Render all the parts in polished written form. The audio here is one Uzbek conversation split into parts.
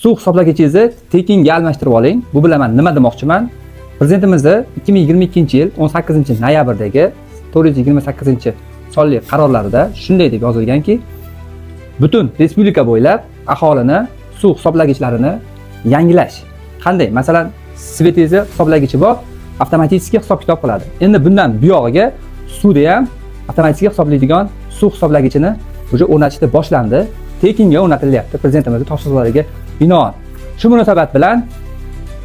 suv hisoblagichingizni tekinga almashtirib oling. Bu bilan men nima demoqchiman? Prezidentimizni 2022-yil 18-noyabrdagi 428-sonli qarorlarida shunday deb yozilganki, butun respublika bo'ylab aholini suv hisoblagichlarini yangilash. Qanday? Masalan, svetingizni hisoblagichi bor, avtomatik hisob-kitob qiladi. Endi bundan buyog'iga suvda ham avtomatik hisoblaydigan suv hisoblagichini уже o'rnatishda boshlandi. Tekinga o'rnatilyapti prezidentimizning topshiriqlariga binoan. Shu munosabat bilan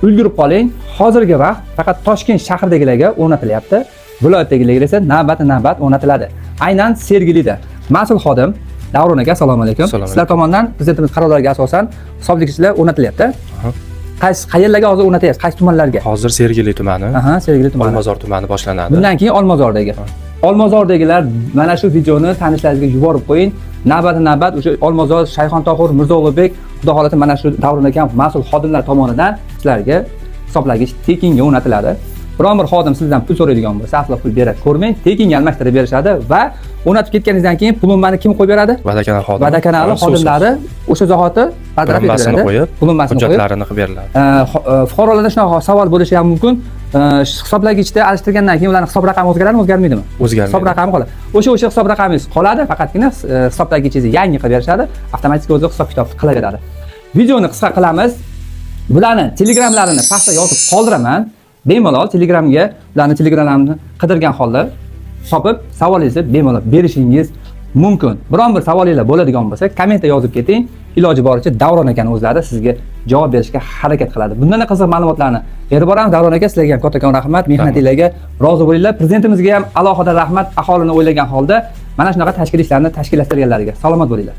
ulgurib qoling. Hozirgi vaqt faqat Toshkent shahridagilarga o'rnatilyapti. Viloyatdagilarga esa navbat o'rnatiladi. Aynan Sergelida mas'ul xodim Davron aka, assalomu alaykum. Sizlar tomonidan prezidentimiz qarorlariga asosan hisoblagichlar o'rnatilyapti. Qayerlarga hozir o'rnatyapsiz? Qaysi tumanlarga? Hozir Sergeli tumani. Sergeli tumani. Olmazor tumani boshlanadi. Bundan keyin Olmazordagi. Olmazordagilar mana shu videoni tanishlaringizga yuborib qo'ying. Navbat o'sha Olmazor, Shayxontohur, Mirzo-Ulug'bek, xudo xolati mana shu Davron aka mas'ul xodimlar tomonidan sizlarga hisoblagich tekinga o'rnatiladi. Biron bir xodim sizdan pul so'raydigan bo'lsa, aslo pul berib ko'rmang, tekinga almashtirib berishadi va o'rnatib ketganingizdan keyin pulni kim qo'yib beradi? Vadakanal xodim. Vadakanal xodimlari o'sha zahoti bartaraf etiladi. Pulmasini qo'yib, hujjatlarini qilib beriladi. Fuqarolarda shunaqa savol bo'lishi ham mumkin. Hisoblagichda alishtirgandan keyin ularning hisob raqami o'zgaradimi, o'zgarmaydimi? O'zgarmaydi. Hisob raqami qoladi. O'sha hisob raqamingiz qoladi, faqatgina hisobdagichingizni yangi qilib berishadi, avtomatik o'zi hisob-kitob qilaveradi. Videoni qisqa qilamiz. Bularni telegramlarini pastda yozib qoldiraman. Bemalol Telegramga ularni telegramlarini qidirgan holda topib savolingizni bemalol berishingiz mumkin. Biron bir savolingiz bo'ladigan bo'lsa, kommentda yozib keting. Iloji boricha Davron akaning o'zlari sizga javob berishga harakat qiladi. Bundan qiziq ma'lumotlarni berib boramiz. Davron aka, sizlarga ham kattakon rahmat, mehnatingizga rozi bo'linglar. Prezidentimizga ham alohida rahmat, aholini o'ylagan holda mana shunaqa tashkil ishlarni tashkillashtirganlariga. Salomat bo'linglar.